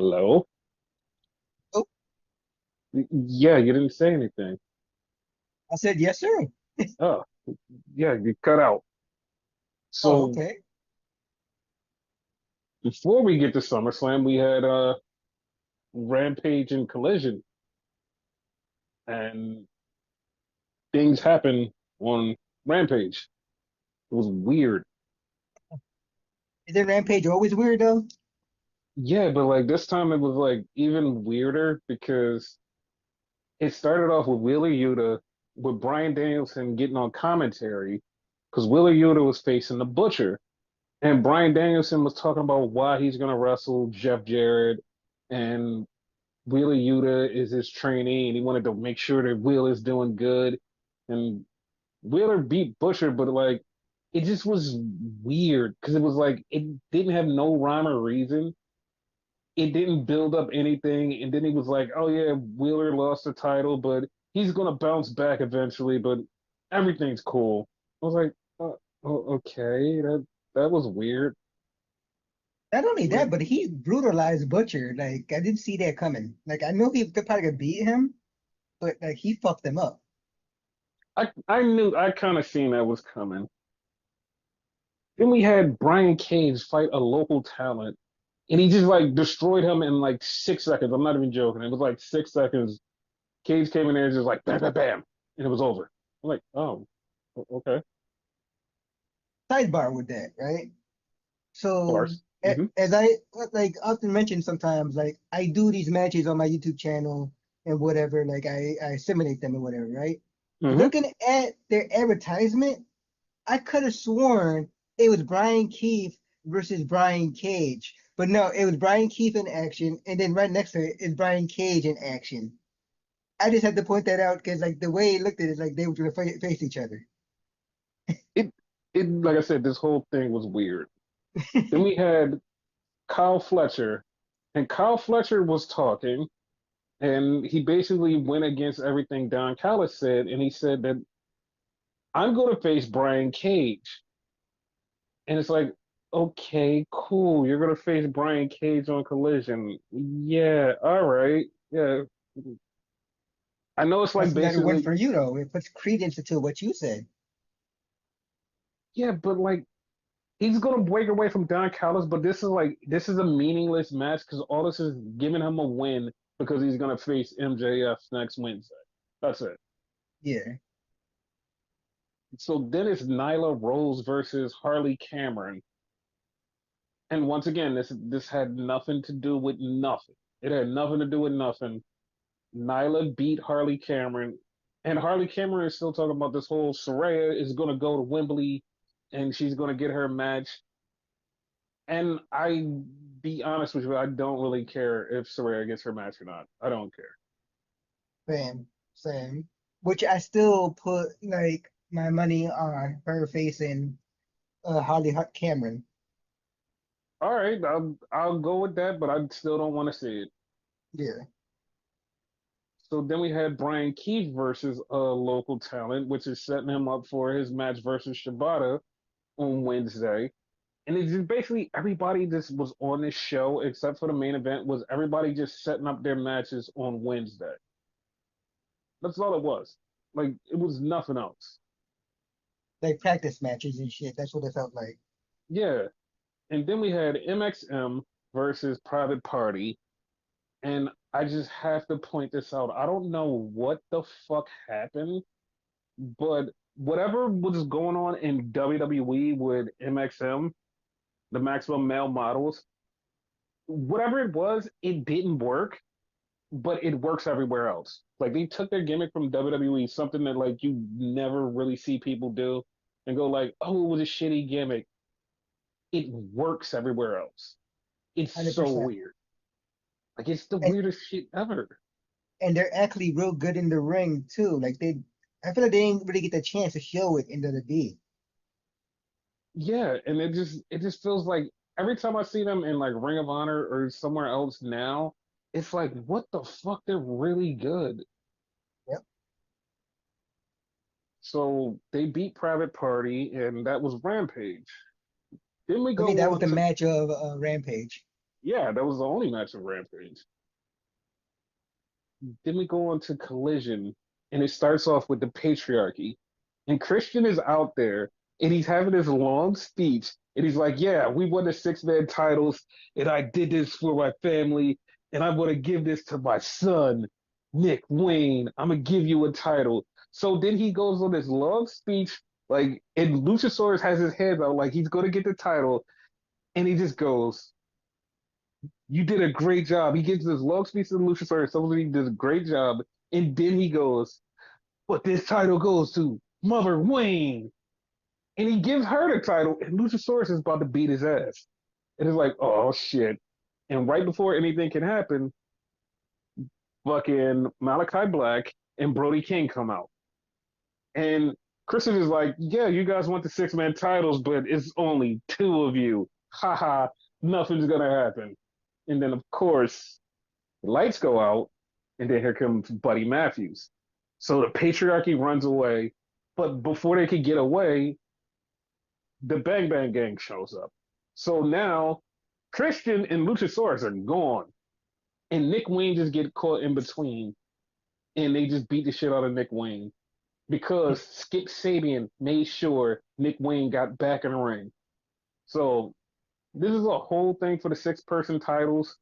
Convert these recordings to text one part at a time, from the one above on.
Hello? Oh, Yeah, you didn't say anything. I said yes, sir. Oh, yeah, you cut out. Oh, So okay. before we get to SummerSlam, we had Rampage and Collision, and things happen on Rampage. It was weird. Isn't Rampage always weird though? Yeah, but like this time it was like even weirder because it started off with Wheeler Yuta with Bryan Danielson getting on commentary because Wheeler Yuta was facing the Butcher. And Bryan Danielson was talking about why he's going to wrestle Jeff Jarrett, and Wheeler Yuta is his trainee, and he wanted to make sure that Wheeler is doing good. And Wheeler beat Butcher, but like it just was weird because it was like it didn't have no rhyme or reason. It didn't build up anything, and then he was like, "Oh yeah, Wheeler lost the title, but he's gonna bounce back eventually, but everything's cool." I was like, okay, that was weird." Not only Like that, but he brutalized Butcher. Like I didn't see that coming. Like I know he could probably could beat him, but like he fucked him up. I knew I kind of seen that was coming. Then we had Brian Cage fight a local talent, and he just like destroyed him in like 6 seconds. I'm not even joking. It was like 6 seconds. Cage came in there and just like bam, bam, bam, and it was over. I'm like, oh, okay, of Sidebar with that, right? So course. Hmm. as I like often mention sometimes, like I do these matches on my YouTube channel and whatever, like I simulate them and whatever, right? Hmm. Looking at their advertisement, I could have sworn it was Brian Keith versus Brian Cage. But no, it was Brian Keith in action, and then right next to it is Brian Cage in action. I just had to point that out because like the way it looked at it, like they were going to face each other. It it like I said, this whole thing was weird. Then we had Kyle Fletcher, and Kyle Fletcher was talking, and he basically went against everything Don Callis said, and he said that I'm going to face Brian Cage. And it's like, okay, cool. You're gonna face Brian Cage on Collision. Yeah, all right. Yeah. I know it's like That's another win basically, for you though. It puts credence into what you said. yeah, but like he's gonna break away from Don Callis, but this is a meaningless match because all this is giving him a win because he's gonna face MJF next Wednesday. That's it. Yeah. So then it's Nyla Rose versus Harley Cameron. And once again, this had nothing to do with nothing. It had nothing to do with nothing. Nyla beat Harley Cameron, and Harley Cameron is still talking about this whole Saraya is going to go to Wembley and she's going to get her match. And I be honest with you, I don't really care if Saraya gets her match or not. I don't care. Same. Same. Which I still put like my money on her facing Cameron. All right, I'll go with that, but I still don't want to see it. Yeah. So then we had Brian Keith versus a local talent, which is setting him up for his match versus Shibata on Wednesday. And it's just basically everybody just was on this show except for the main event was everybody just setting up their matches on Wednesday. That's all it was. Like it was nothing else. Like practice matches and shit. That's what it felt like. Yeah. And then we had MXM versus Private Party. And I just have to point this out. I don't know what the fuck happened, but whatever was going on in WWE with MXM, the maximum male models, whatever it was, it didn't work, but it works everywhere else. Like they took their gimmick from WWE, something that like you never really see people do, and go like, "Oh, it was a shitty gimmick." It works everywhere else. It's so 100%. weird. Like it's the And weirdest shit ever. and they're actually real good in the ring too. I feel like they didn't really get the chance to show it in WWE. Yeah, and it just feels like every time I see them in like Ring of Honor or somewhere else now, it's like, what the fuck? They're really good. Yep. So they beat Private Party, and that was Rampage. Then we For me, that go was on the to match of Rampage. Yeah, that was the only match of Rampage. Then we go on to Collision, and it starts off with the patriarchy. And Christian is out there, and he's having this long speech, and he's like, "Yeah, we won the six-man titles, and I did this for my family, and I'm gonna give this to my son, Nick Wayne. I'm gonna give you a title." So then he goes on this long speech, like, and Luchasaurus has his hands out, like he's gonna get the title, and he just goes, "You did a great job." He gives this long speech to Luchasaurus, tells him he did a great job, and then he goes, "But this title goes to Mother Wayne." And he gives her the title, and Luchasaurus is about to beat his ass. And it's like, oh shit. And right before anything can happen, fucking Malachi Black and Brody King come out. And Christian is like, yeah, you guys want the six-man titles, but it's only two of you. Haha, nothing's gonna happen. And then of course, the lights go out, and then here comes Buddy Matthews. So the patriarchy runs away, but before they could get away, the Bang Bang Gang shows up. So now Christian and Luchasaurus are gone, and Nick Wayne just get caught in between, and they just beat the shit out of Nick Wayne because Skip Sabian made sure Nick Wayne got back in the ring. So this is a whole thing for the six-person titles,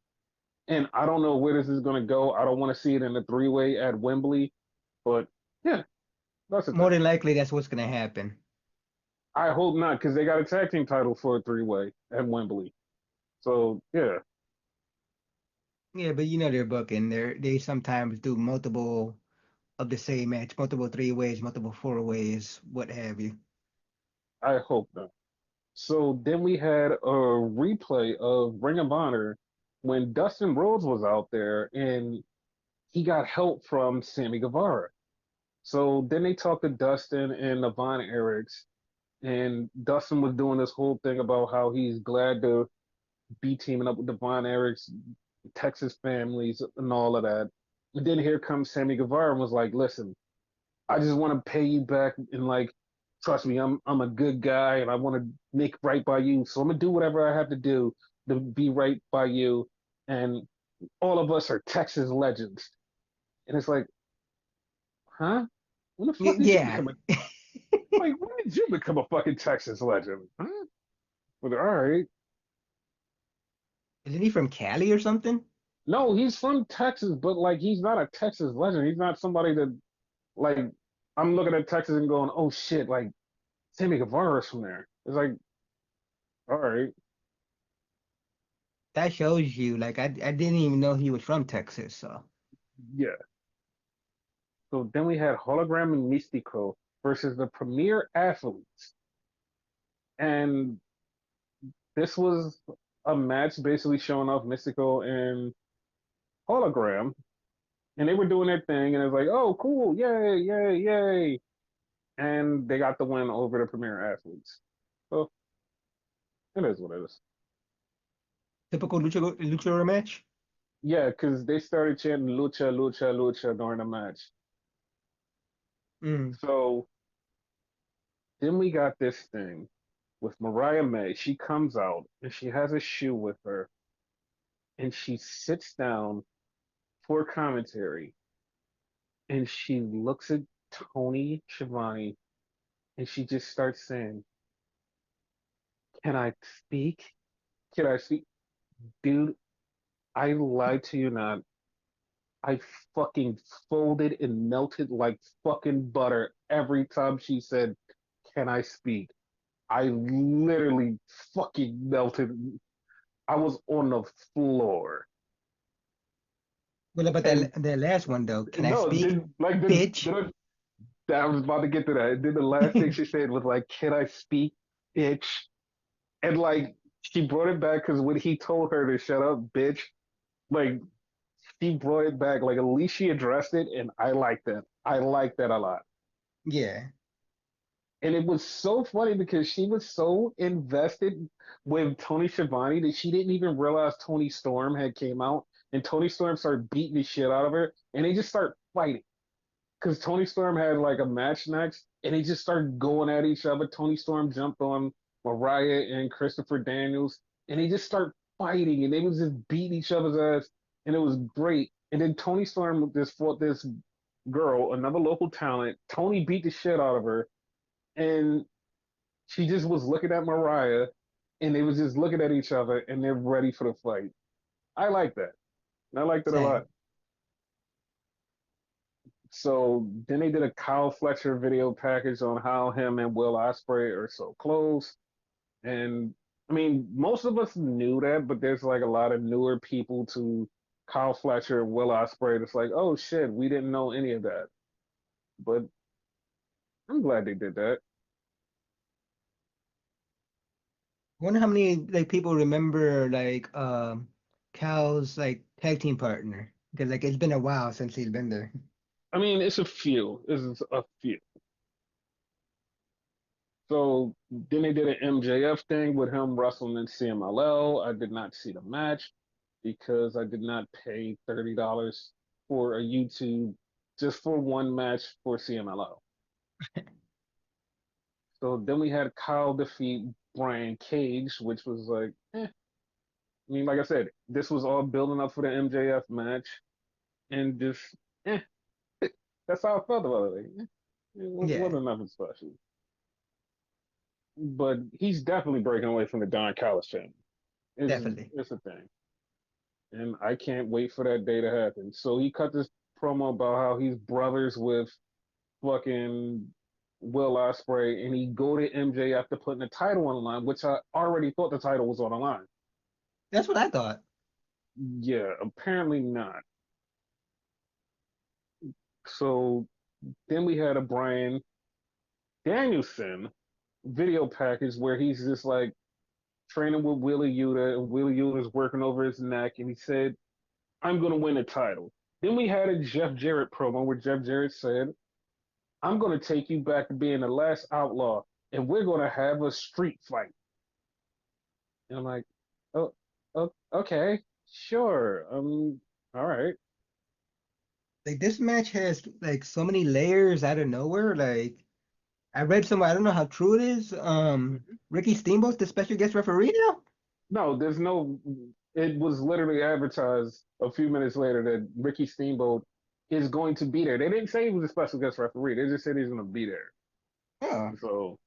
and I don't know where this is gonna go. I don't want to see it in a three-way at Wembley, but yeah, that's the More thing. than likely, that's what's gonna happen. I hope not, because they got a tag team title for a three-way at Wembley. So yeah, Yeah, but you know they're booking. They sometimes do multiple of the same match, multiple three ways, multiple four ways, what have you. I hope not. So then we had a replay of Ring of Honor when Dustin Rhodes was out there and he got help from Sammy Guevara. So then they talked to Dustin and the Von Erichs, and Dustin was doing this whole thing about how he's glad to be teaming up with the Von Erichs, Texas families, and all of that. And then here comes Sammy Guevara and was like, "Listen, I just want to pay you back and like trust me, I'm a good guy and I want to make right by you. So I'm gonna do whatever I have to do to be right by you. And all of us are Texas legends." And it's like, huh? When the fuck did you Yeah. become a like? When did you become a fucking Texas legend? Huh? But all right, Isn't he from Cali or something? no, he's from Texas, but like he's not a Texas legend. He's not somebody that like I'm looking at Texas and going, oh shit, like Sammy Guevara's from there. It's like, all right, That shows you, like I didn't even know he was from Texas, so yeah. So then we had Hologram and Mystico versus the Premier Athletes. And this was a match basically showing off Mystico and Hologram. And they were doing their thing, and it was like, oh, cool, yay, yay, yay. And they got the win over the Premier Athletes. So it is what it is. typical lucha match. Yeah, because they started chanting lucha, lucha, lucha during the match. Mm. So then we got this thing with Mariah May. She comes out and she has a shoe with her and she sits down for commentary and she looks at Tony Schiavone and she just starts saying, "Can I speak? Can I speak?" Dude, I lied to you not. I fucking folded and melted like fucking butter every time she said, "Can I speak?" I literally fucking melted. I was on the floor. What about And that last one though? Can I no, speak, did like bitch? I was about to get to that. And then the last thing she said was like, "Can I speak, bitch?" And like she brought it back because when he told her to shut up, bitch, like she brought it back. Like at least she addressed it, and I like that. I like that a lot. Yeah. And it was so funny because she was so invested with Tony Schiavone that she didn't even realize Tony Storm had came out, and Tony Storm started beating the shit out of her, and they just start fighting because Tony Storm had like a match next, and they just started going at each other. Tony Storm jumped on Mariah and Christopher Daniels, and they just start fighting and they was just beating each other's ass and it was great. And then Tony Storm just fought this girl, another local talent. Tony beat the shit out of her and she just was looking at Mariah and they was just looking at each other and they're ready for the fight. I like that. I liked it a lot. Same. So then they did a Kyle Fletcher video package on how him and Will Ospreay are so close. And I mean, most of us knew that, but there's like a lot of newer people to Kyle Fletcher and Will Ospreay. It's like, oh shit, we didn't know any of that. But I'm glad they did that. Wonder how many like people remember like Cal's like tag team partner because like it's been a while since he's been there. I mean, it's a few. It's a few. So then they did an MJF thing with him wrestling in CMLL. I did not see the match because I did not pay $30 for a YouTube just for one match for CMLL. So then we had Kyle defeat Brian Cage, which was like, I mean, like I said, this was all building up for the MJF match, and just, eh, that's how I felt about it. Like, it Yeah, wasn't nothing special. But he's definitely breaking away from the Don Callis family. definitely. It's a thing, and I can't wait for that day to happen. So he cut this promo about how he's brothers with fucking Will Ospreay, and he go to MJ after putting the title on the line, which I already thought the title was on the line. That's what I thought. Yeah, apparently not. So then we had a Brian Danielson video package where he's just like training with Willie Yuta, and Willie Yuta's working over his neck, and he said, "I'm gonna win the title." Then we had a Jeff Jarrett promo where Jeff Jarrett said, "I'm gonna take you back to being the last outlaw, and we're gonna have a street fight." And I'm like, "Oh, oh okay, sure, all right." Like this match has like so many layers out of nowhere. Like I read somewhere, I don't know how true it is. Ricky Steamboat's the special guest referee now. No, there's no. It was literally advertised a few minutes later that Ricky Steamboat is going to be there. They didn't say he was a special guest referee. They just said he's going to be there. Oh, So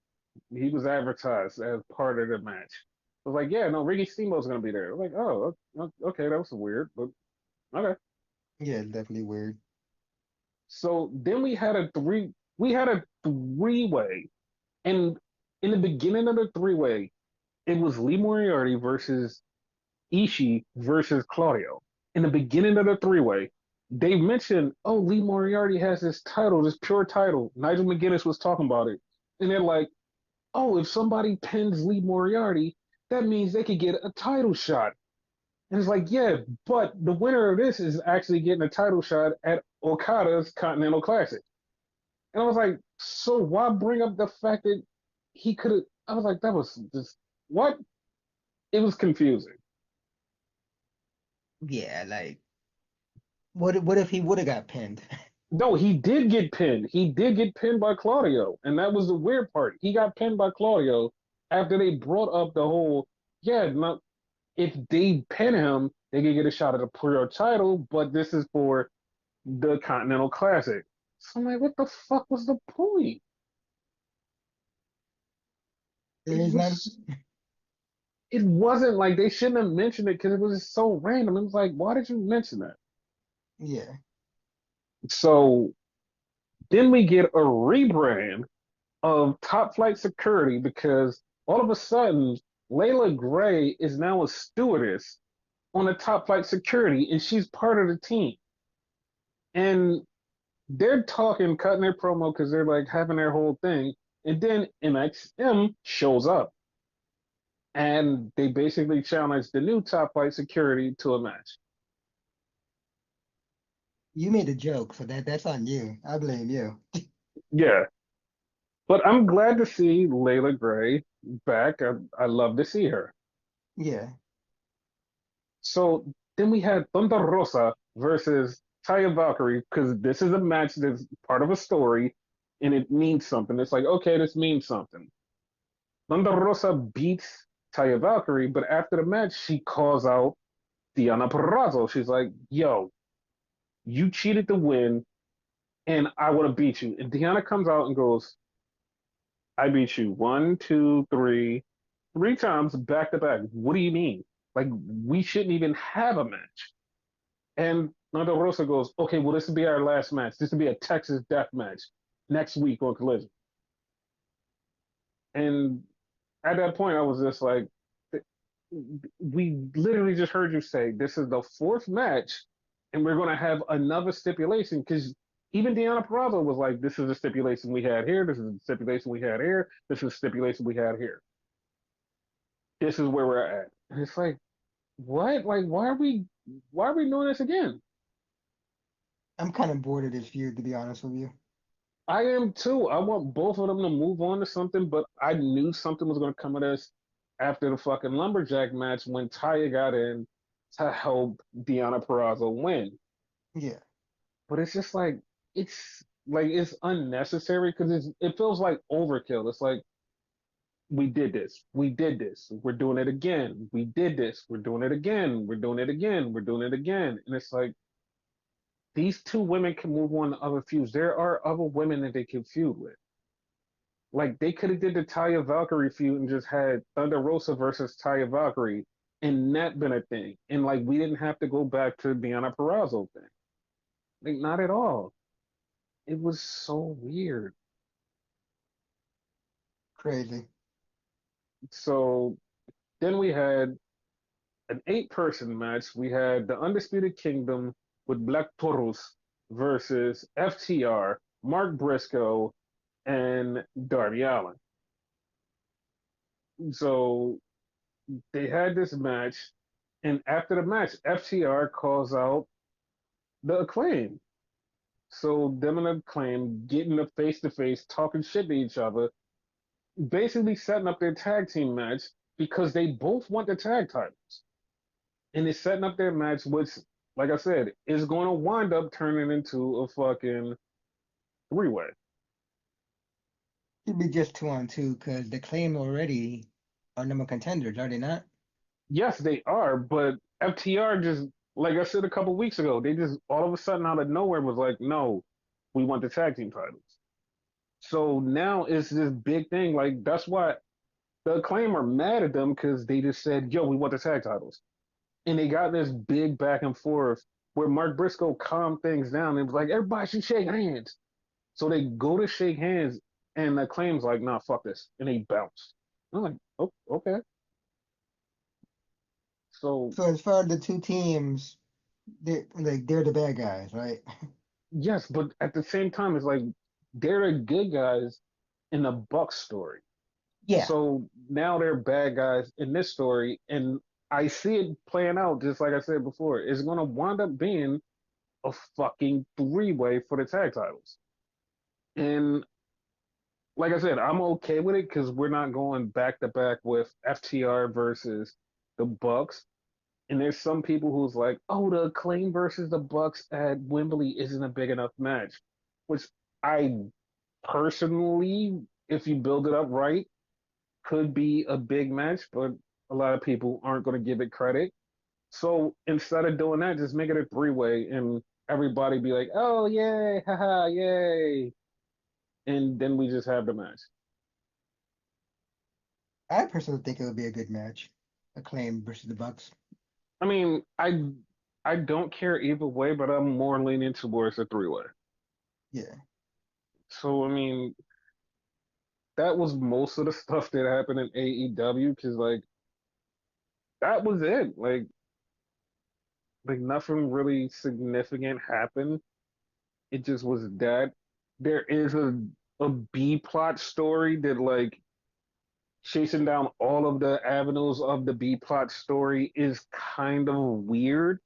he was advertised as part of the match. I was like, yeah, no, Ricky Steamboat's going to be there. I was like, oh, okay, that was weird, but okay. yeah, definitely weird. So then we had a three way, and in the beginning of the three way, it was Lee Moriarty versus Ishii versus Claudio. In the beginning of the three way, they mentioned, oh, Lee Moriarty has this title, this pure title. Nigel McGuinness was talking about it. And they're like, oh, if somebody pins Lee Moriarty, that means they could get a title shot. And it's like, yeah, but the winner of this is actually getting a title shot at Okada's Continental Classic. And I was like, so why bring up the fact that he could have? I was like, that was just what? It was confusing. Yeah, like what if he would have got pinned? No, he did get pinned. He did get pinned by Claudio, and that was the weird part. He got pinned by Claudio after they brought up the whole, yeah, no, if they pin him, they can get a shot at a pure title, but this is for the Continental Classic. So I'm like, what the fuck was the point? There It is none. was, it wasn't like they shouldn't have mentioned it because it was just so random. It was like, why did you mention that? Yeah. So then we get a rebrand of Top Flight Security because all of a sudden Layla Gray is now a stewardess on the Top Flight Security and she's part of the team. And they're talking, cutting their promo because they're like having their whole thing. And then MXM shows up and they basically challenge the new Top Flight Security to a match. You made a joke, so that's on you. I blame you. Yeah. But I'm glad to see Layla Gray back. I love to see her. Yeah. So then we had Thunder Rosa versus Taya Valkyrie because this is a match that's part of a story and it means something. It's like, okay, this means something. Thunder Rosa beats Taya Valkyrie, but after the match, she calls out Deonna Purrazzo. She's like, "Yo, you cheated to win, and I would have beat you." And Deonna comes out and goes, "I beat you one, two, three times back to back. What do you mean? Like we shouldn't even have a match." And Thunder Rosa goes, "Okay, well this will be our last match. This will be a Texas death match next week on Collision." And at that point, I was just like, we literally just heard you say this is the fourth match, and we're going to have another stipulation because even Deonna Purrazzo was like, "This is the stipulation we had here. This is the stipulation we had here. This is the stipulation we had here. This is where we're at." And it's like, what? Like, why are we doing this again? I'm kind of bored of this feud, to be honest with you. I am too. I want both of them to move on to something, but I knew something was going to come of this after the fucking lumberjack match when Taya got in to help Deonna Purrazzo win. Yeah, But it's just like it's unnecessary because it feels like overkill. It's like we did this, we're doing it again. We did this, we're doing it again. We're doing it again. We're doing it again. And it's like these two women can move on to other feuds. There are other women that they can feud with. Like they could have did the Taya Valkyrie feud and just had Thunder Rosa versus Taya Valkyrie, and that been a thing. And like we didn't have to go back to the Deonna Purrazzo thing. Like not at all. It was so weird. crazy. So then we had an eight-person match. We had the Undisputed Kingdom with Black Taurus versus FTR, Mark Briscoe, and Darby Allin. So they had this match, and after the match, FTR calls out the Acclaim. So them and Acclaim getting a face to face, talking shit to each other, basically setting up their tag team match because they both want the tag titles. And they're setting up their match, which, like I said, is going to wind up turning into a fucking three-way. It'd be just 2-on-2 because the claim already are number contenders, are they not? Yes, they are, but FTR just, like I said a couple weeks ago, they just all of a sudden out of nowhere was like, no, we want the tag team titles. So now it's this big thing. Like that's why the Acclaim are mad at them because they just said, "Yo, we want the tag titles," and they got this big back and forth where Mark Briscoe calmed things down and was like, "Everybody should shake hands." So they go to shake hands, and the Acclaim's like, "Nah, fuck this," and they bounce. I'm like, "Oh, okay." So So as far as the two teams, they're the bad guys, right? yes, but at the same time, it's like they're the good guys in the Buck story. Yeah, So now they're bad guys in this story, and I see it playing out just like I said before. It's gonna wind up being a fucking three-way for the tag titles. And like I said, I'm okay with it because we're not going back to back with FTR versus the Bucks. And there's some people who's like, "Oh, the Acclaim versus the Bucks at Wembley isn't a big enough match," which I personally, if you build it up right, could be a big match, but a lot of people aren't going to give it credit. So instead of doing that, just make it a three-way and everybody be like, "Oh, yay, haha, yay." And then we just have the match. I personally think it would be a good match. Acclaim versus the Bucks. I mean, I don't care either way, but I'm more leaning towards a three-way. Yeah. So I mean, that was most of the stuff that happened in AEW because like that was it. Like nothing really significant happened. It just was that. There is a B plot story that like chasing down all of the avenues of the B plot story is kind of weird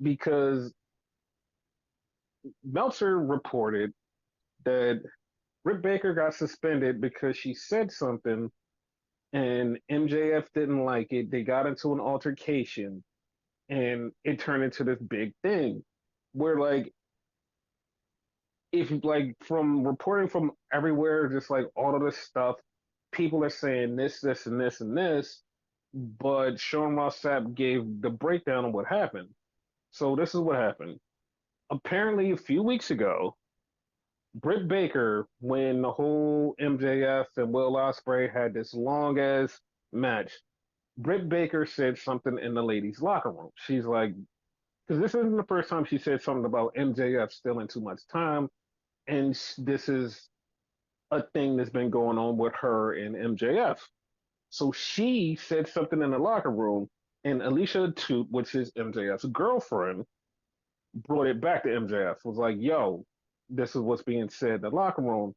because Meltzer reported that Britt Baker got suspended because she said something and MJF didn't like it. They got into an altercation and it turned into this big thing where like if like from reporting from everywhere, just like all of this stuff people are saying this, this, and this, and this, but Sean Ross Sapp gave the breakdown of what happened. So this is what happened. Apparently, a few weeks ago, Britt Baker, when the whole MJF and Will Ospreay had this long ass match, Britt Baker said something in the ladies' locker room. She's like, because this isn't the first time she said something about MJF stealing too much time, and this is a thing that's been going on with her and MJF. So she said something in the locker room, and Alicia Toot, which is MJF's girlfriend, brought it back to MJF. Was like, "Yo, this is what's being said in the locker room,"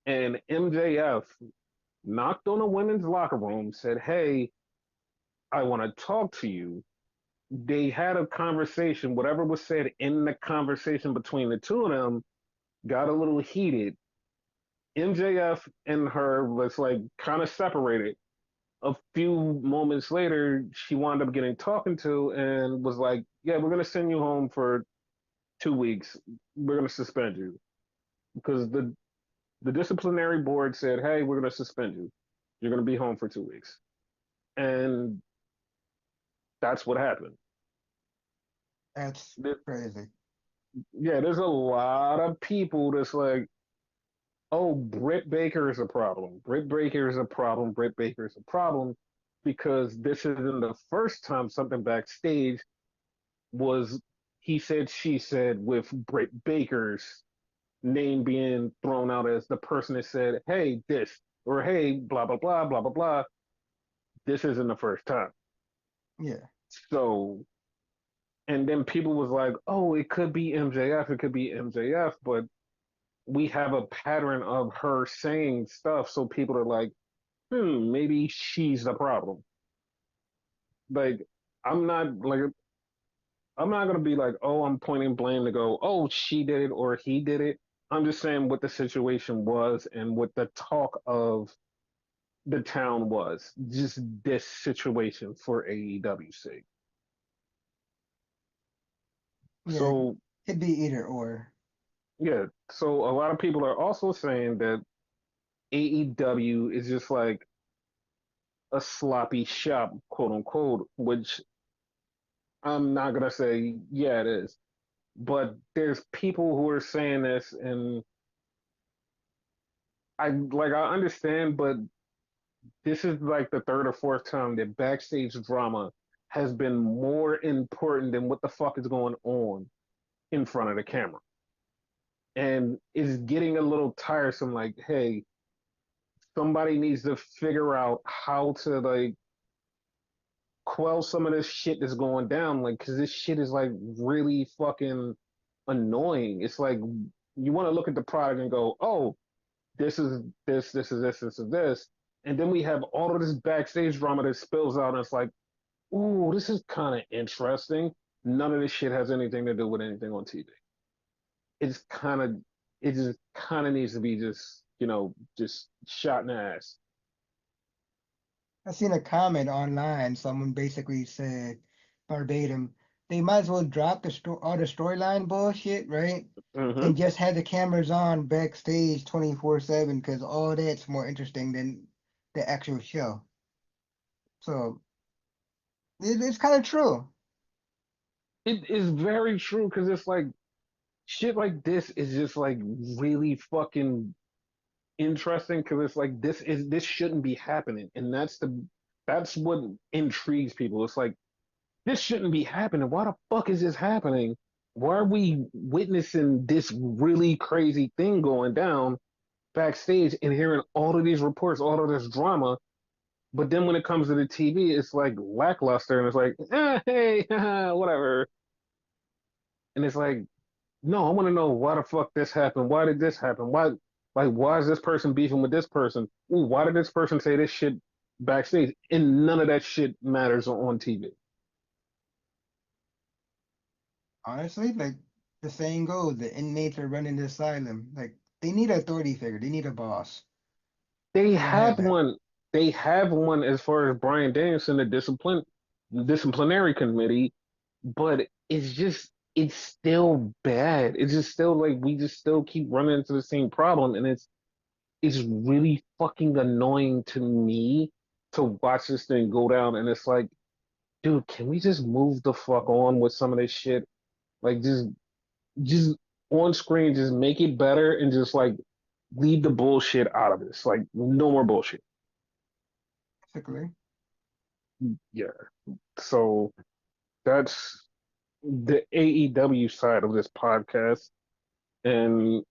and MJF knocked on the women's locker room, said, "Hey, I want to talk to you." They had a conversation. Whatever was said in the conversation between the two of them got a little heated. MJF and her was like kind of separated. A few moments later, she wound up getting talking to and was like, "Yeah, we're gonna send you home for 2 weeks. We're gonna suspend you because the disciplinary board said, hey, we're gonna suspend you. You're gonna be home for 2 weeks." And that's what happened. That's crazy. Yeah, there's a lot of people that's like, oh, Britt Baker is a problem. Britt Baker is a problem. Britt Baker is a problem because this isn't the first time something backstage was he said, she said with Britt Baker's name being thrown out as the person that said, hey, this, or hey, blah, blah, blah, blah, blah, blah. This isn't the first time. Yeah. So, and then people was like, oh, it could be MJF, it could be MJF, but we have a pattern of her saying stuff. So people are like, maybe she's the problem. Like, I'm not like, I'm not gonna be like, oh, I'm pointing blame to go, oh, she did it or he did it. I'm just saying what the situation was and what the talk of the town was. Just this situation for AEW's sake. Yeah. So Could be either or. yeah, so a lot of people are also saying that AEW is just like a sloppy shop, quote unquote, which I'm not gonna say, yeah, it is. But there's people who are saying this, and I understand, but this is like the third or fourth time that backstage drama has been more important than what the fuck is going on in front of the camera. And it's getting a little tiresome. Like, hey, somebody needs to figure out how to like quell some of this shit that's going down. Like, cause this shit is like really fucking annoying. It's like you want to look at the product and go, oh, this is this is this. And then we have all of this backstage drama that spills out, and it's like, ooh, this is kind of interesting. None of this shit has anything to do with anything on TV. It's kind of, it just kind of needs to be just, just shot in the ass. I seen a comment online. Someone basically said verbatim, they might as well drop all the storyline bullshit, right? Hmm. And just have the cameras on backstage 24/7 because all that's more interesting than the actual show. So it's kind of true. It is very true because it's like shit like this is just like really fucking interesting because it's like this shouldn't be happening, and that's what intrigues people. It's like this shouldn't be happening. Why the fuck is this happening? Why are we witnessing this really crazy thing going down backstage and hearing all of these reports, all of this drama? But then when it comes to the TV, it's like lackluster and it's like, hey, whatever. And it's like, no, I want to know why the fuck this happened. Why did this happen? Why is this person beefing with this person? Ooh, why did this person say this shit backstage? And none of that shit matters on TV. Honestly, like the saying goes, the inmates are running the asylum. Like they need an authority figure. They need a boss. They They don't have have that. one. They have one as far as Brian Danielson, the disciplinary committee, but it's still bad. It's just still like we just still keep running into the same problem, and is really fucking annoying to me to watch this thing go down. And it's like, dude, can we just move the fuck on with some of this shit? Like, just on screen, just make it better and just like leave the bullshit out of this. Like, no more bullshit. Basically. Yeah. So that's the AEW side of this podcast. And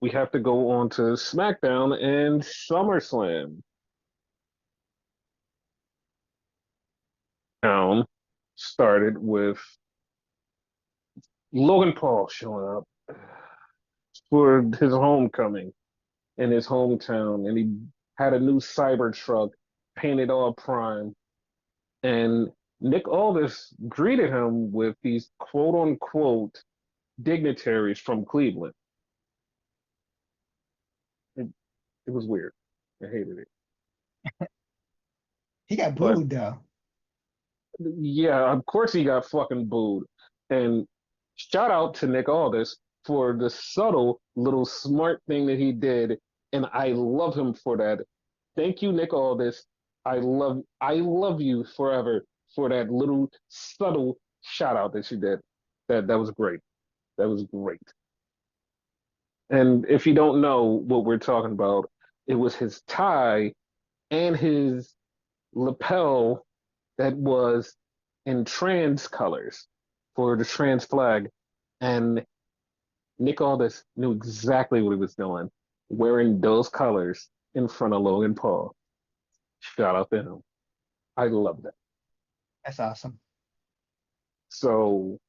we have to go on to SmackDown and SummerSlam. Down started with Logan Paul showing up for his homecoming in his hometown, and he had a new cyber truck painted all prime. And Nick Aldis greeted him with these quote unquote dignitaries from Cleveland. It, it was weird. I hated it. He got But booed though. yeah, of course he got fucking booed. And shout out to Nick Aldis for the subtle little smart thing that he did, and I love him for that. Thank you, Nick Aldis. I love you forever for that little subtle shout out that you did. That was great. That was great. And if you don't know what we're talking about, it was his tie and his lapel that was in trans colors for the trans flag. And Nick Aldis knew exactly what he was doing, wearing those colors in front of Logan Paul. Shout out to him. I love that. That's awesome. So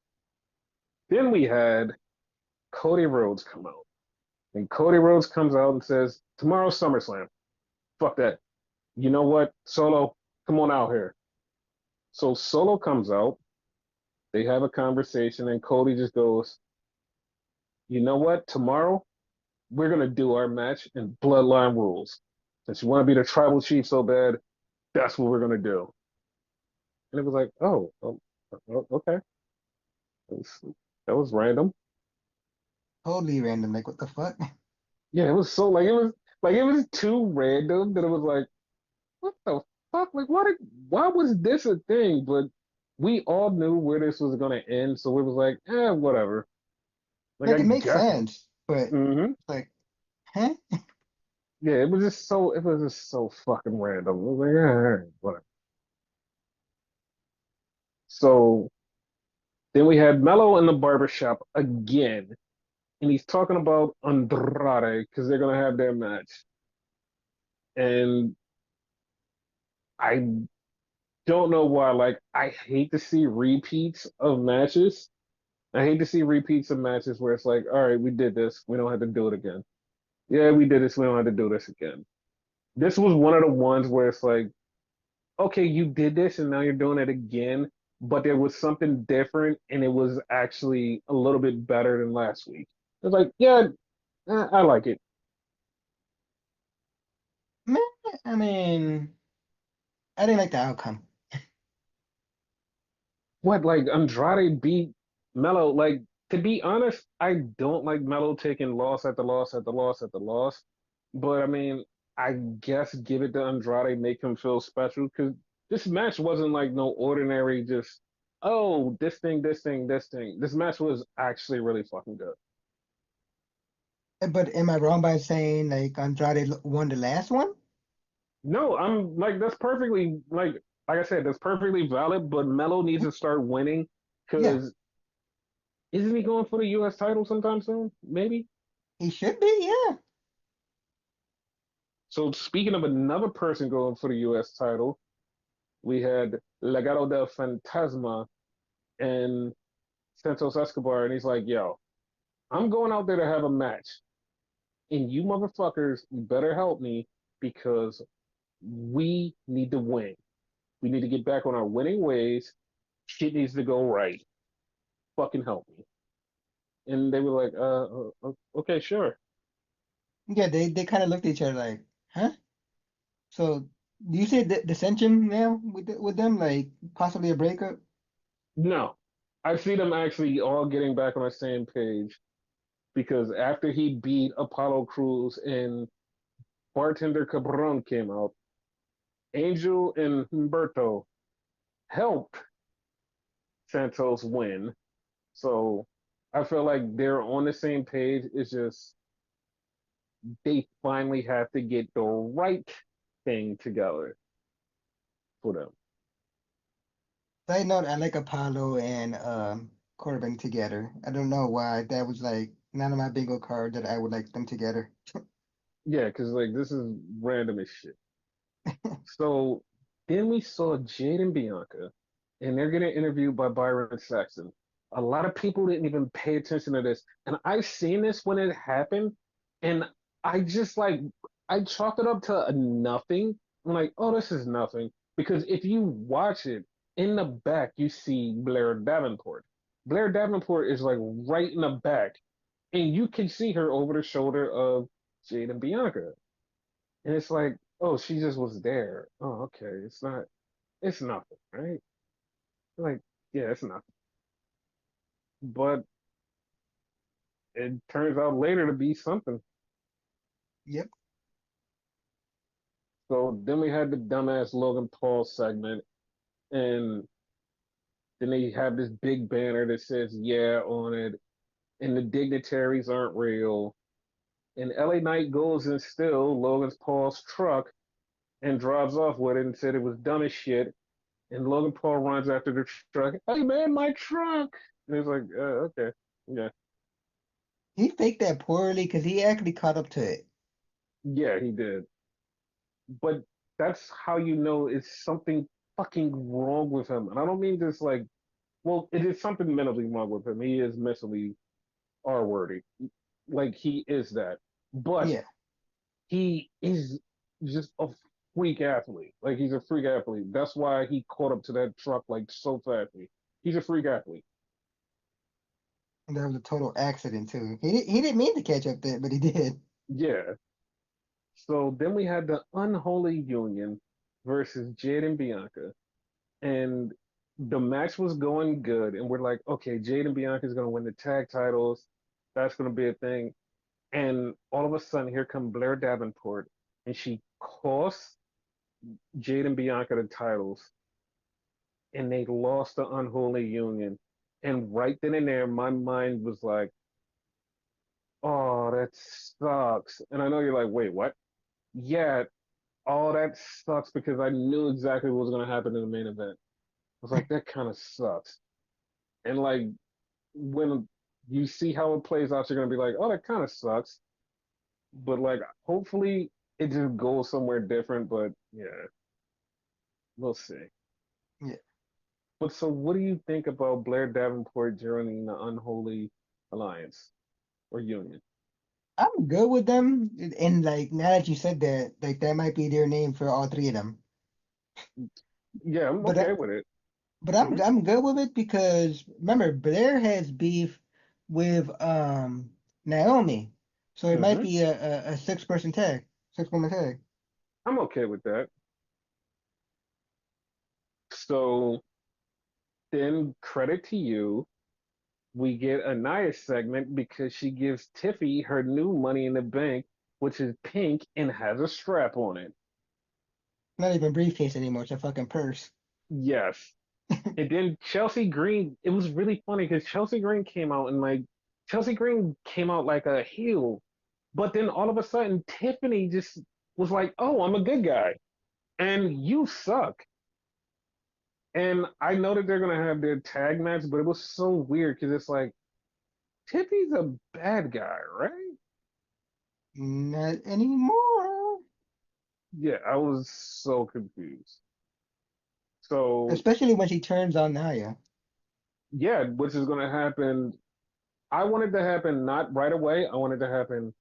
then we had Cody Rhodes come out. And Cody Rhodes comes out and says, tomorrow's SummerSlam. Fuck that. You know what? Solo, come on out here. So Solo comes out. They have a conversation, and Cody just goes, you know what? Tomorrow, we're going to do our match in Bloodline rules. Since you want to be the tribal chief so bad, that's what we're going to do. And it was like, okay. That was, that was random. Totally random. Like what the fuck? Yeah, it was so like it was too random that it was like, what the fuck? Like why was this a thing? But we all knew where this was gonna end, so it was like, whatever. Like Like I it makes guess. sense, but Hmm. like, huh? Yeah, it was just so fucking random. It was like, whatever. So then we had Mello in the barbershop again, and he's talking about Andrade because they're gonna have their match. And I don't know why. Like, I hate to see repeats of matches. I hate to see repeats of matches where it's like, all right, we did this. We don't have to do it again. Yeah, we did this. We don't have to do this again. This was one of the ones where it's like, okay, you did this and now you're doing it again, but there was something different and it was actually a little bit better than last week. It's like, yeah, I like it. Man, I mean, I didn't like the outcome. What, like Andrade beat Melo? Like, to be honest, I don't like Melo taking loss after loss after loss after loss. But I mean, I guess give it to Andrade, make him feel special because this match wasn't like no ordinary just, oh, this thing, this thing, this thing. This match was actually really fucking good. But am I wrong by saying like Andrade won the last one? No, I'm like that's perfectly like I said, that's perfectly valid, but Melo needs to start winning Yeah, because isn't he going for the US title sometime soon? Maybe. he should be. Yeah, So speaking of another person going for the U.S. title, we had Legado del Fantasma and Santos Escobar, and he's like, "Yo, I'm going out there to have a match, and you motherfuckers better help me because we need to win. We need to get back on our winning ways. Shit needs to go right. Fucking help me." And they were like, okay, sure." yeah. They kind of looked at each other like, huh? So do you say dissension now with them, like possibly a breakup? No, I see them actually all getting back on the same page because after he beat Apollo Crews in Bartender Cabron came out. Angel and Humberto helped Santos win. So I feel like they're on the same page. It's just they finally have to get the right thing together for them. Side note, I like Apollo and Corbin together. I don't know why. That was like none of my bingo card that I would like them together. Yeah, because like this is random as shit. So then we saw Jade and Bianca, and they're getting interviewed by Byron Saxton. A lot of people didn't even pay attention to this, and I've seen this when it happened, and I just like I chalked it up to a nothing. I'm like, oh, this is nothing because if you watch it in the back, you see Blair Davenport. Blair Davenport is like right in the back, and you can see her over the shoulder of Jade and Bianca. And it's like, oh, she just was there. Oh, okay. It's nothing, right? Like, yeah, it's nothing. But it turns out later to be something. Yep. So then we had the dumbass Logan Paul segment, and then they have this big banner that says, yeah, on it, and the dignitaries aren't real. And LA Knight goes and steals Logan Paul's truck and drives off with it and said it was dumb as shit. And Logan Paul runs after the truck. Hey man, my truck! And he's like, okay, yeah, He faked that poorly because he actually caught up to it. yeah, he did. But that's how you know it's something fucking wrong with him. And I don't mean just like, well, it is something mentally wrong with him. He is mentally R-wordy. Like he is that. But Yeah. he is just a freak athlete. Like he's a freak athlete. That's why he caught up to that truck like so fast. He's a freak athlete. And that was a total accident too. He didn't mean to catch up there, but he did. Yeah. So then we had the unholy union versus Jade and Bianca. And the match was going good. And we're like, okay, Jade and Bianca is going to win the tag titles. That's going to be a thing. And all of a sudden, here come Blair Davenport. And she cost Jade and Bianca the titles. And they lost the unholy union. And right then and there, my mind was like, oh, that sucks. And I know you're like, wait, what? Yeah, oh, that sucks because I knew exactly what was going to happen in the main event. I was like, that kind of sucks. And like when you see how it plays out, you're going to be like, oh, that kind of sucks. But like, hopefully it just goes somewhere different. But yeah, we'll see. Yeah. But so, what do you think about Blair Davenport joining the Unholy Alliance or Union? I'm good with them. And like now that you said that, like that might be their name for all three of them. Yeah, I'm But okay with it. but Hmm. I'm good with it because remember Blair has beef with Naomi, so it might Hmm. be a six-person tag, six-woman tag. I'm okay with that. So then, credit to you. We get a Nia segment because she gives Tiffy her new money in the bank, which is pink and has a strap on it. Not even briefcase anymore. It's a fucking purse. Yes. And then Chelsea Green, it was really funny because Chelsea Green came out and like Chelsea Green came out like a heel, but then all of a sudden Tiffany just was like, "Oh, I'm a good guy," and you suck. And I know that they're gonna have their tag match, but it was so weird because it's like Tiffany's a bad guy, right? Not anymore. Yeah, I was so confused. So Especially when she turns on Naya. yeah, which is gonna happen. I wanted to happen not right away. I wanted to happen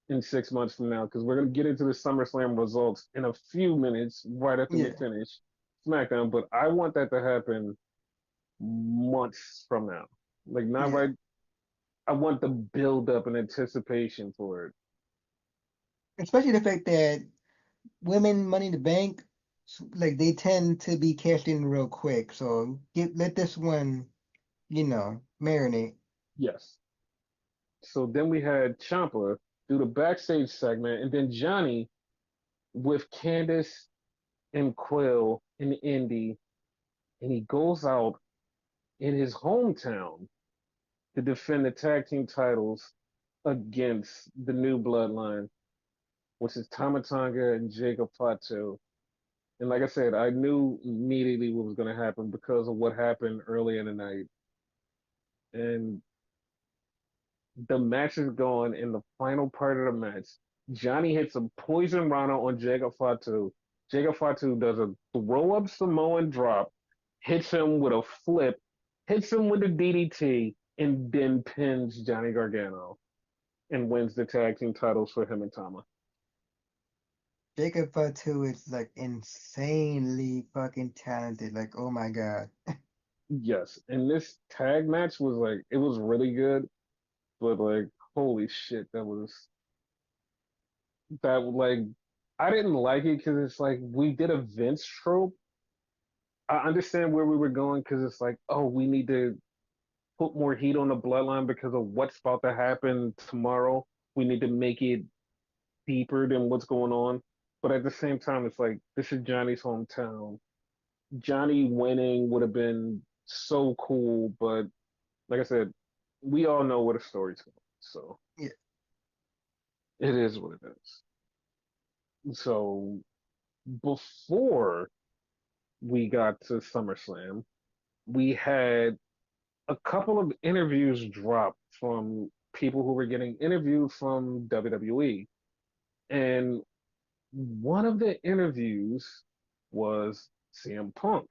in 6 months from now because we're gonna get into the SummerSlam results in a few minutes right after we Yeah, finish SmackDown. But I want that to happen months from now. Like not yeah. right. I want the build up and anticipation for it. Especially the fact that women Money in the Bank, like they tend to be cashed in real quick. So let this one, marinate. Yes. So then we had Ciampa do the backstage segment, and then Johnny. with Candace and Quill and Indy, and he goes out in his hometown to defend the tag team titles against the new bloodline, which is Tama Tonga and Jacob Fatu. And like I said, I knew immediately what was going to happen because of what happened early in the night. And the match is going in the final part of the match. Johnny hits a poison rana on Jacob Fatu. Jacob Fatu does a throw up Samoan drop, hits him with a flip, hits him with a DDT, and then pins Johnny Gargano and wins the tag team titles for him and Tama. Jacob Fatu is like insanely fucking talented. Like, oh my God. Yes, and this tag match was like it was really good, but like holy shit, that like I didn't like it because it's like we did a Vince trope. I understand where we were going because it's like, oh, we need to put more heat on the bloodline because of what's about to happen tomorrow. We need to make it deeper than what's going on. But at the same time, it's like this is Johnny's hometown. Johnny winning would have been so cool, but like I said, we all know where the story's going. So Yeah. it is what it is. So before we got to SummerSlam, we had a couple of interviews dropped from people who were getting interviewed from WWE. And one of the interviews was CM Punk.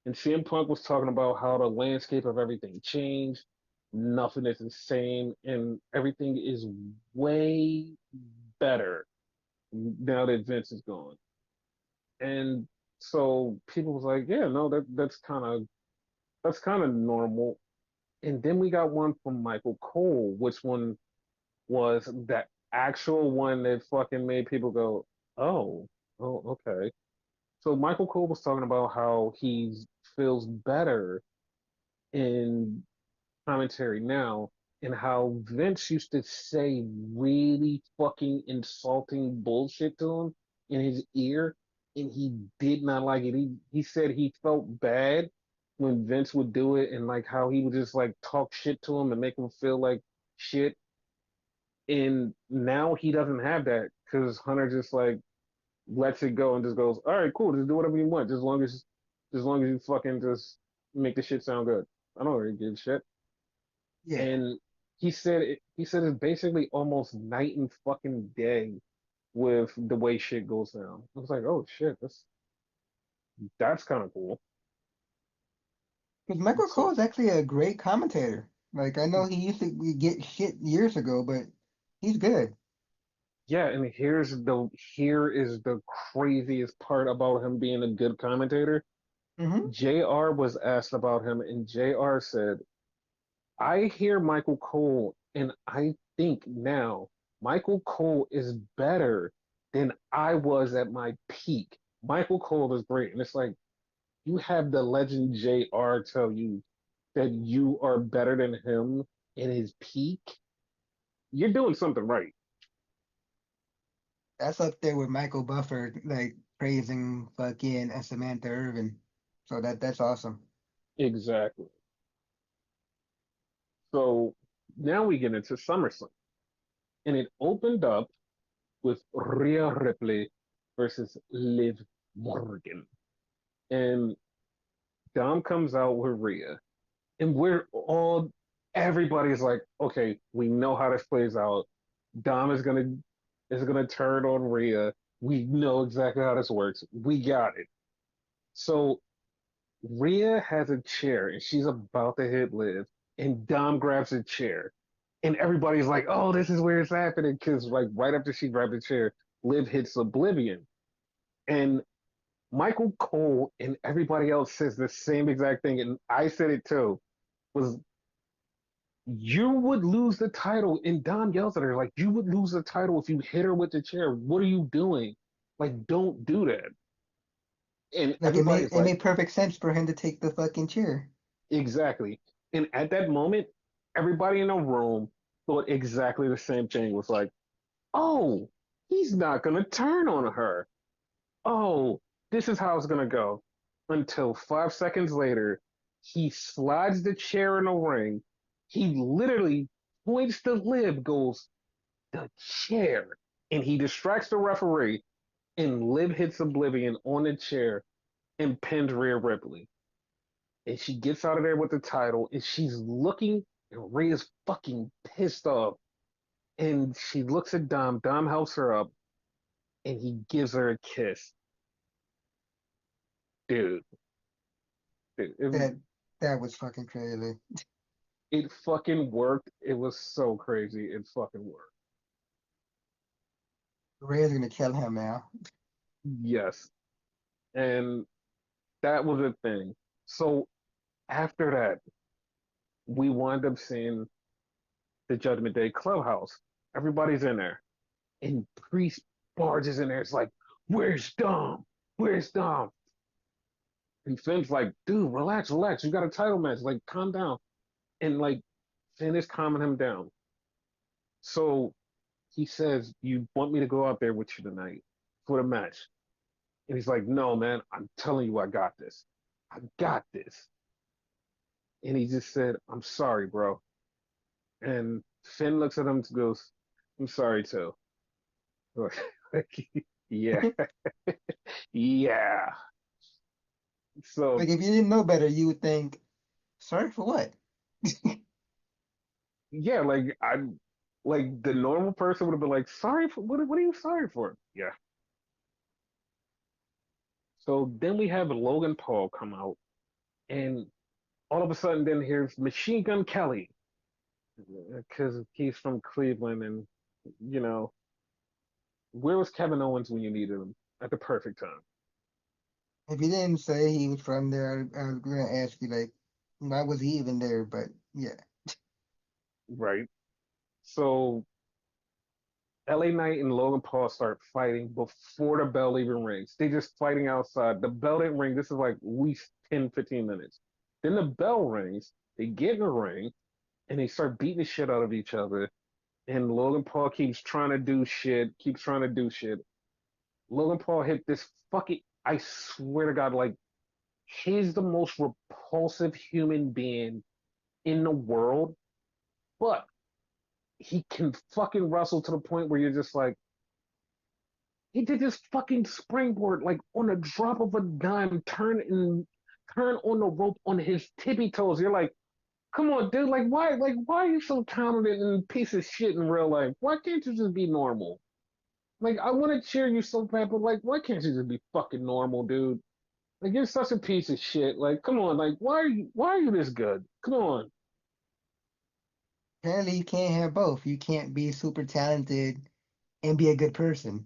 And CM Punk was talking about how the landscape of everything changed, nothing is the same, and everything is way better now that Vince is gone. And so people was like, yeah, no, that's kind of normal. And then we got one from Michael Cole, which one was that actual one that fucking made people go, oh, oh, okay. So Michael Cole was talking about how he feels better in commentary now and how Vince used to say really fucking insulting bullshit to him in his ear and he did not like it. He said he felt bad when Vince would do it and like how he would just like talk shit to him and make him feel like shit. And now he doesn't have that because Hunter just like lets it go and just goes, all right, cool, just do whatever you want, as long as you fucking just make the shit sound good. I don't really give a shit. Yeah. And he said it's basically almost night and fucking day with the way shit goes down. I was like, oh shit, that's kind of cool. Because Michael Cole So is actually a great commentator. Like, I know he used to get shit years ago, but he's good. yeah, and here is the craziest part about him being a good commentator. Hmm. JR was asked about him, and JR said, I hear Michael Cole, and I think now Michael Cole is better than I was at my peak. Michael Cole is great. And it's like, you have the legend JR tell you that you are better than him in his peak. You're doing something right. That's up there with Michael Buffer, like praising fucking Samantha Irvin. So that's awesome. Exactly. So now we get into SummerSlam. And it opened up with Rhea Ripley versus Liv Morgan. And Dom comes out with Rhea, and everybody's like, okay, we know how this plays out. Dom is gonna turn on Rhea. We know exactly how this works. We got it. So Rhea has a chair, and she's about to hit Liv, and Dom grabs a chair, and everybody's like, oh, this is where it's happening, because like right after she grabbed the chair, Liv hits Oblivion, and Michael Cole and everybody else says the same exact thing, and I said it too. Was you would lose the title, and Dom yells at her like, "You would lose the title if you hit her with the chair. What are you doing? Like, don't do that." And Like everybody's it like, made perfect sense for him to take the fucking chair. "Exactly." And at that moment, everybody in the room thought exactly the same thing. Was like, "Oh, he's not gonna turn on her." oh, this is how it's gonna go. Until 5 seconds later, he slides the chair in the ring. He literally points the lib, goes, the chair. And he distracts the referee, and Liv hits Oblivion on the chair and pins Rhea Ripley. And she gets out of there with the title, and she's looking, and Rhea's fucking pissed off. And she looks at Dom. Dom helps her up, and he gives her a kiss. Dude, dude That that was fucking crazy. it fucking worked. It was so crazy. It fucking worked. Ray's gonna kill him now. Yes. And that was a thing. So after that, we wind up seeing the Judgment Day clubhouse. Everybody's in there. And Priest barges in there. It's like, where's Dom? Where's Dom? And Finn's like, dude, relax, relax. You got a title match. Like, calm down. And like, Finn is calming him down. So he says, you want me to go out there with you tonight for the match? And he's like, no, man, I'm telling you, I got this. I got this. And he just said, I'm sorry, bro. And Finn looks at him and goes, I'm sorry too. Yeah, yeah. So Like if you didn't know better, you would think, sorry for what? yeah, like the normal person would have been like, sorry for what are you sorry for? Yeah. So then we have Logan Paul come out, and all of a sudden then here's Machine Gun Kelly because he's from Cleveland, and you know where was Kevin Owens when you needed him at the perfect time, If you didn't say he was from there, I was gonna ask you like, why was he even there? But yeah, right? So LA Knight and Logan Paul start fighting before the bell even rings. They just fighting outside. The bell didn't ring. This is like at least 10, 15 minutes. Then the bell rings. They get in the ring and they start beating the shit out of each other. And Logan Paul keeps trying to do shit, keeps trying to do shit. Logan Paul hit this fucking, I swear to God, like, he's the most repulsive human being in the world, but he can fucking wrestle to the point where you're just like, he did this fucking springboard like on a drop of a dime, turn on the rope on his tippy toes. You're like, come on, dude, like why are you so talented and a piece of shit in real life? Why can't you just be normal? Like I want to cheer you so bad, but like why can't you just be fucking normal, dude? Like you're such a piece of shit. Like, come on, like why are you this good? Come on. apparently you can't have both. You can't be super talented and be a good person.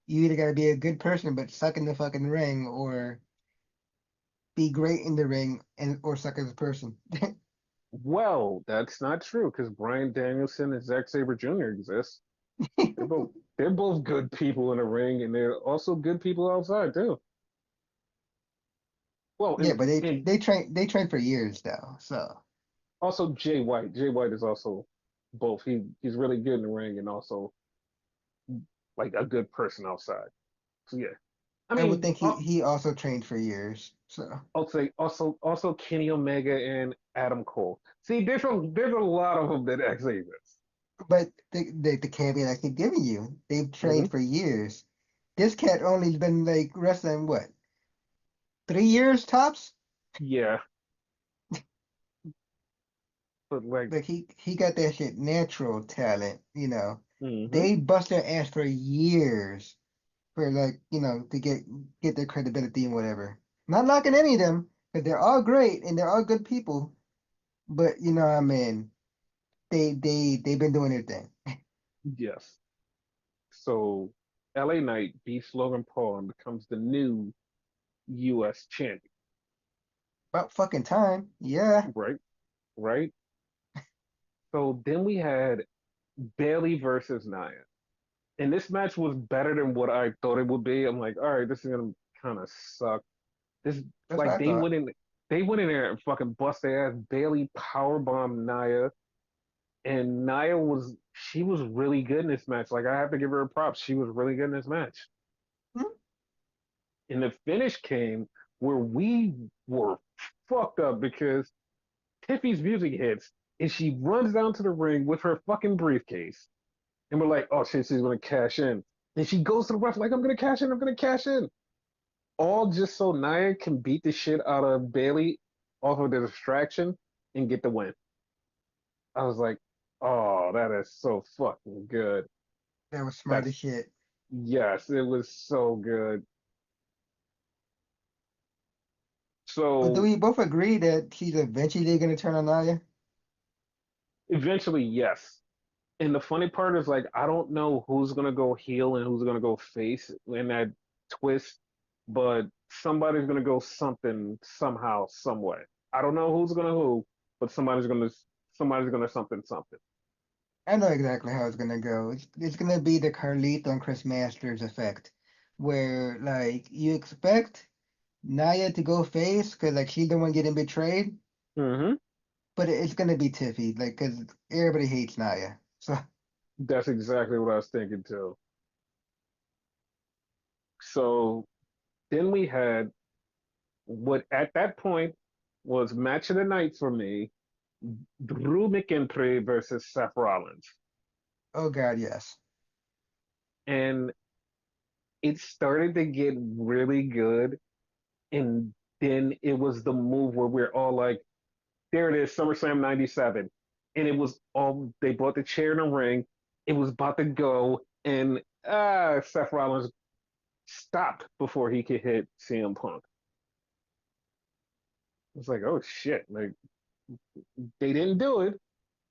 You either gotta be a good person but suck in the fucking ring, or be great in the ring and or suck as a person. Well, that's not true because Brian Danielson and Zack Sabre Jr. exist. They're both good people in the ring, and they're also good people outside too. Well, Yeah, but they and they train they train for years though. So also Jay White. Jay White is also both. He's really good in the ring and also like a good person outside. So yeah, I I would mean, think he also trained for years. So I'll say also Kenny Omega and Adam Cole. See, there's a lot of them that actually exist. but the caveat I keep giving you, they've Hmm. trained for years. This cat only's been like wrestling what, 3 years tops? Yeah, but like, Like he got that shit natural talent, hmm, They bust their ass for years for like, to get their credibility and whatever. Not knocking any of them, because they're all great and they're all good people, but I mean, they've been doing their thing. yes. So LA Knight beats Logan Paul and becomes the new U.S. champion. About fucking time. Yeah. Right, right. So then we had Bailey versus Nia. And this match was better than what I thought it would be. I'm like, all right, this is gonna kind of suck. This That's what like I thought. they went in there and fucking bust their ass. Bailey powerbombed Nia, and Nia she was really good in this match. Like I have to give her props. She was really good in this match. Hmm? And the finish came where we were fucked up because Tiffy's music hits and she runs down to the ring with her fucking briefcase. And we're like, oh shit, she's gonna cash in. And she goes to the ref like, I'm gonna cash in, I'm gonna cash in. All just so Nia can beat the shit out of Bailey off of the distraction and get the win. I was like, oh, that is so fucking good. That was smart as That's shit. yes, it was so good. But do So we both agree that she's eventually gonna turn on Nia? eventually, yes. And the funny part is like I don't know who's gonna go heel and who's gonna go face in that twist, but somebody's gonna go something somehow, some way. I don't know who's gonna who, but somebody's gonna something something. I know exactly how it's gonna go. It's gonna be the Carlito and Chris Masters effect, where like you expect Nia to go face because like she's the one getting betrayed, Hmm. but it's gonna be Tiffy, like because everybody hates Nia. So That's exactly what I was thinking too. So then we had what at that point was match of the night for me, Drew McIntyre versus Seth Rollins. oh god, yes. And it started to get really good. And then it was the move where we're all like, there it is, SummerSlam 97. And it was all, they brought the chair in the ring. It was about to go. And Seth Rollins stopped before he could hit CM Punk. It's like, oh shit. Like, they didn't do it,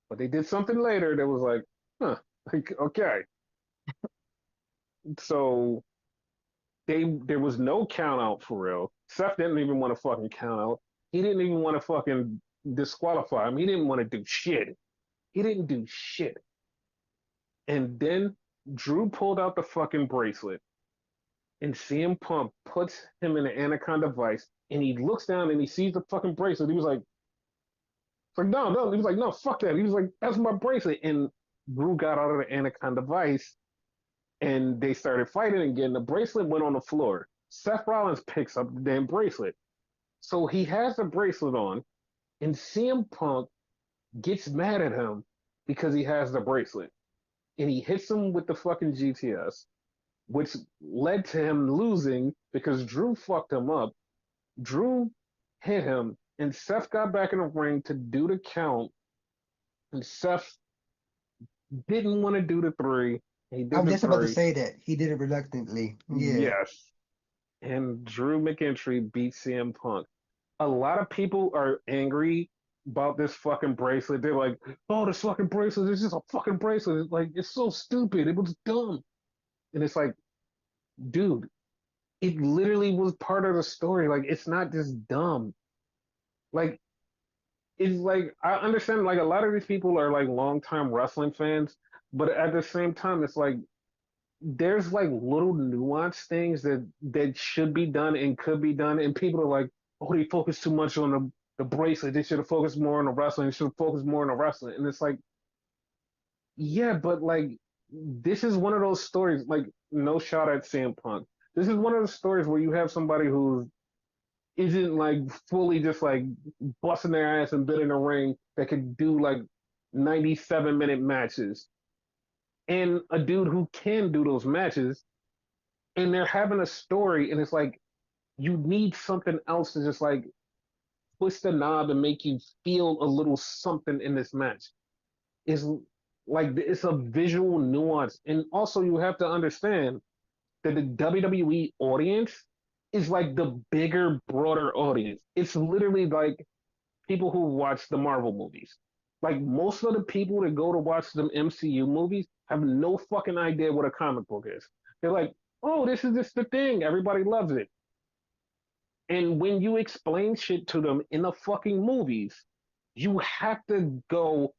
but they did something later that was like, huh, like, okay. So there was no count out for real. Seth didn't even want to fucking count out. He didn't even want to fucking disqualify him. He didn't want to do shit. He didn't do shit. And then Drew pulled out the fucking bracelet, and CM Punk puts him in the anaconda vice, and he looks down and he sees the fucking bracelet. He was like, no, no. He was like, no, fuck that. He was like, that's my bracelet. And Drew got out of the anaconda vice, and they started fighting again. The bracelet went on the floor. Seth Rollins picks up the damn bracelet. So he has the bracelet on, and CM Punk gets mad at him because he has the bracelet. And he hits him with the fucking GTS, which led to him losing because Drew fucked him up. Drew hit him, and Seth got back in the ring to do the count, and Seth didn't want to do the three. He did I'm the just about to three. say that he did it reluctantly. Yeah. Yes. And Drew McIntyre beat CM Punk. A lot of people are angry about this fucking bracelet. They're like, oh, this fucking bracelet is just a fucking bracelet. It's like, it's so stupid. It was dumb. And it's like, dude, it literally was part of the story. Like, it's not just dumb. Like, it's like, I understand, like, a lot of these people are like longtime wrestling fans, but at the same time, it's like, there's like little nuance things that should be done and could be done, and people are like, oh, they focus too much on the bracelet. They should have focused more on the wrestling. They should have focused more on the wrestling. And it's like, yeah, but like this is one of those stories. Like, no shot at CM Punk. This is one of the stories where you have somebody who isn't like fully just like busting their ass and bit in the ring that could do like 97-minute matches, and a dude who can do those matches, and they're having a story, and it's like you need something else to just like twist the knob and make you feel a little something in this match. It's like it's a visual nuance, and also you have to understand that the WWE audience is like the bigger, broader audience. It's literally like people who watch the Marvel movies. Like most of the people that go to watch the MCU movies have no fucking idea what a comic book is. They're like, oh, this is just the thing. Everybody loves it. And when you explain shit to them in the fucking movies, you have to go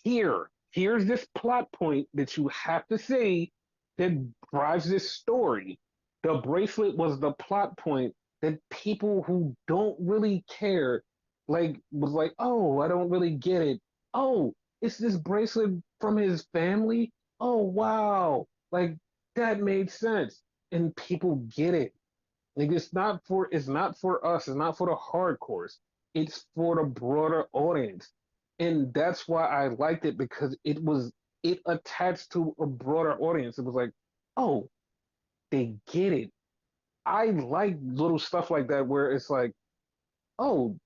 here. Here's this plot point that you have to see that drives this story. The bracelet was the plot point that people who don't really care, like, was like, oh, I don't really get it. Oh, it's this bracelet from his family. Oh, wow. Like, that made sense. And people get it. Like it's not for us, it's not for the hardcores. It's for the broader audience. And that's why I liked it because it attached to a broader audience. It was like, oh, they get it. I like little stuff like that where it's like, oh,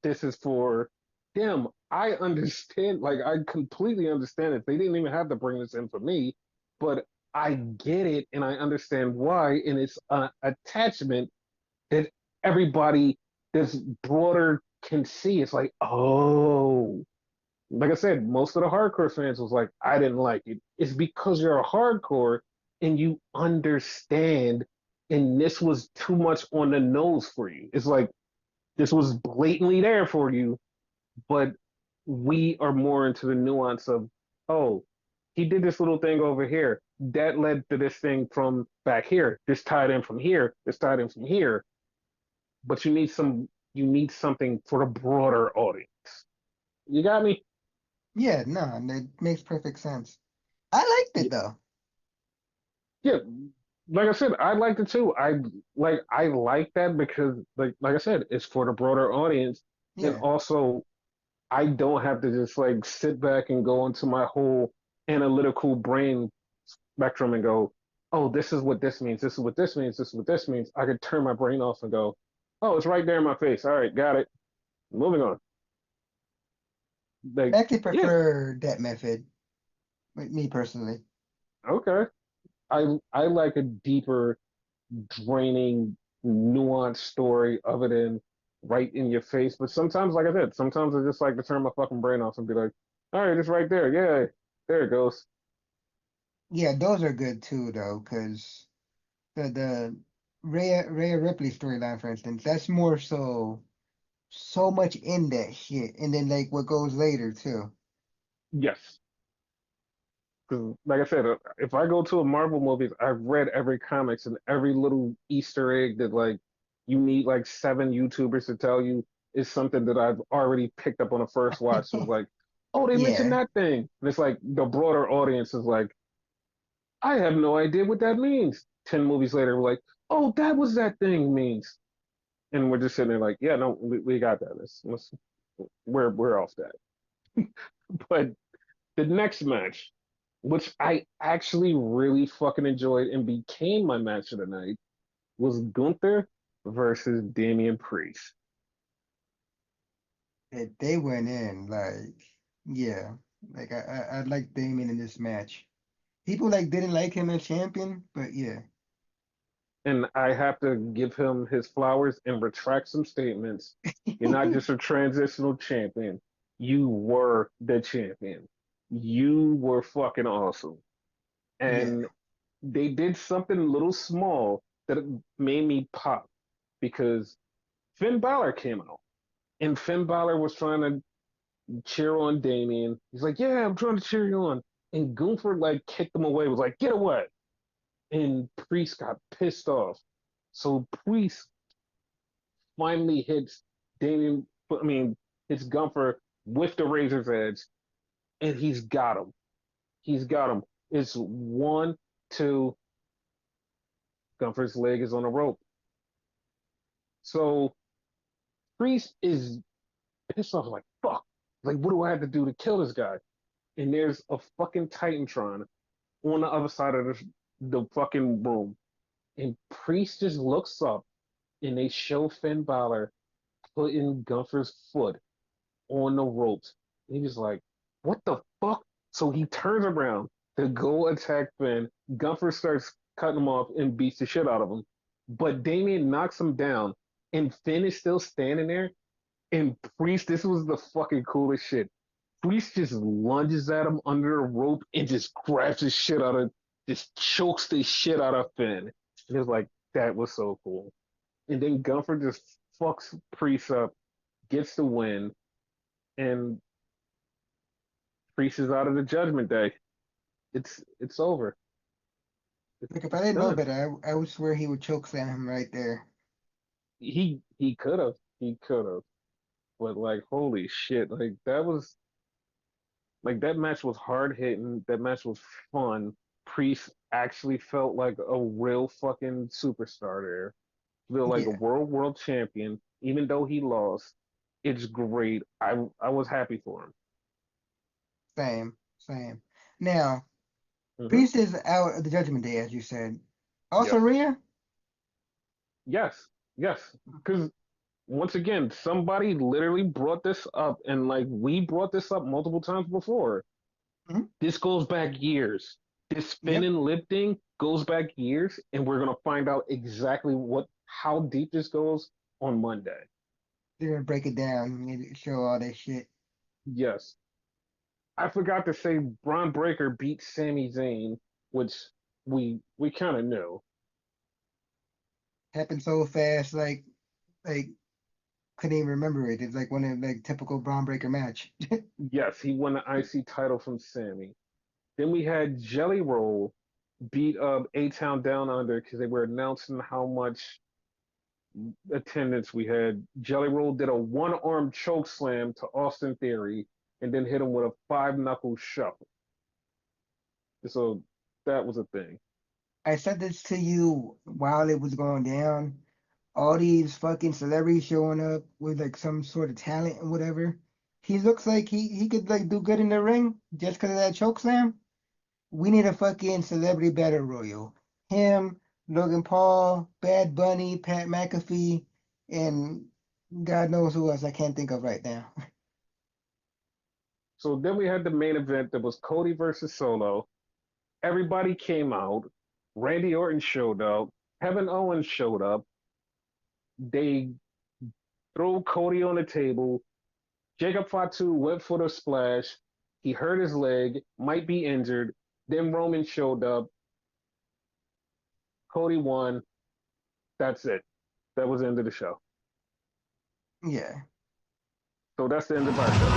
this is for them. I understand, like I completely understand it. They didn't even have to bring this in for me, but I get it and I understand why, and it's an attachment that everybody that's broader can see. It's like, oh, like I said, most of the hardcore fans was like, I didn't like it. It's because you're a hardcore and you understand, and this was too much on the nose for you. It's like this was blatantly there for you, but we are more into the nuance of, oh, he did this little thing over here. That led to this thing from back here. This tied in from here. This tied in from here. But you need something for the broader audience. You got me? Yeah, no, that makes perfect sense. I liked it though. Yeah. Like I said, I liked it too. I like that because like I said, it's for the broader audience. And Yeah. also I don't have to just like sit back and go into my whole analytical brain spectrum and go, oh, this is what this means. This is what this means. This is what this means. I could turn my brain off and go, oh, it's right there in my face. All right, got it. Moving on. I Like, actually yeah, prefer that method, with me personally. okay. I like a deeper, draining, nuanced story other than right in your face. But sometimes, like I said, sometimes I just like to turn my fucking brain off and be like, all right, it's right there. Yeah, there it goes. Yeah, those are good too though, because the Rhea Ripley storyline, for instance, that's more so much in that shit, and then like what goes later too. Yes. Because, like I said, if I go to a Marvel movies, I've read every comics and every little Easter egg that like you need like seven YouTubers to tell you is something that I've already picked up on the first watch. So it's like, oh, they mentioned Yeah, that thing, and it's like the broader audience is like, I have no idea what that means. 10 movies later, we're like, oh, that was that thing means, and we're just sitting there like, yeah, no, we got that. We're off that. But the next match, which I actually really fucking enjoyed and became my match of the night, was Gunther versus Damian Priest. they went in like yeah, like I like Damien in this match. People like didn't like him as champion, but yeah, And I have to give him his flowers and retract some statements. You're not just a transitional champion. You were the champion. You were fucking awesome. yeah. And they did something a little small that made me pop because Finn Balor came out and Finn Balor was trying to cheer on Damien. He's like, "Yeah, I'm trying to cheer you on." And Gunther like kicked him away. Was like, "Get away!" And Priest got pissed off. So Priest finally hits Damien. I mean, hits Gunther with the Razor's Edge, and he's got him. He's got him. It's 1, 2. Gunther's leg is on a rope. So Priest is pissed off, like, fuck. Like, what do I have to do to kill this guy? And there's a fucking Titantron on the other side of the fucking room. And Priest just looks up and they show Finn Balor putting Gunther's foot on the ropes. And he was like, what the fuck? So he turns around to go attack Finn. Gunther starts cutting him off and beats the shit out of him. But Damien knocks him down and Finn is still standing there. And Priest, this was the fucking coolest shit. Priest just lunges at him under a rope and just grabs his shit out of, just chokes the shit out of Finn. And it was like, that was so cool. And then Gunther just fucks Priest up, gets the win, and Priest is out of the Judgment Day. It's over. Like if I It's didn't know done. better, I would swear he would choke slam him right there. He could have. He could have. But like, holy shit. That match was hard hitting. That match was fun. Priest actually felt like a real fucking superstar there. feel like a Yeah, world champion, even though he lost. It's great. I was happy for him. same, same. Now, Hmm. Priest is out of the Judgment Day, as you said. Also, Yes, Rhea? yes, yes. Because once again, somebody literally brought this up, and like we brought this up multiple times before. Mhm. This goes back years. This spin Yep, and lifting goes back years, and we're gonna find out exactly how deep this goes on Monday. they're gonna break it down and show all that shit. Yes, I forgot to say Braun Breaker beat Sami Zayn, which we kind of knew. Happened so fast, like couldn't even remember it. It's like one of like typical Braun Breaker match. Yes, he won the IC title from Sami. Then we had Jelly Roll beat up A Town Down Under because they were announcing how much attendance we had. Jelly Roll did a one arm choke slam to Austin Theory and then hit him with a five knuckle shuffle. So that was a thing. I said this to you while it was going down. All these fucking celebrities showing up with like some sort of talent and whatever. He looks like he could like do good in the ring just because of that choke slam. We need a fucking celebrity battle royal. Him, Logan Paul, Bad Bunny, Pat McAfee, and God knows who else I can't think of right now. So then we had the main event that was Cody versus Solo. Everybody came out. Randy Orton showed up. Kevin Owens showed up. They threw Cody on the table. Jacob Fatu went for the splash. He hurt his leg, might be injured. Then Roman showed up. Cody won. That's it. That was the end of the show. Yeah. So that's the end of our show.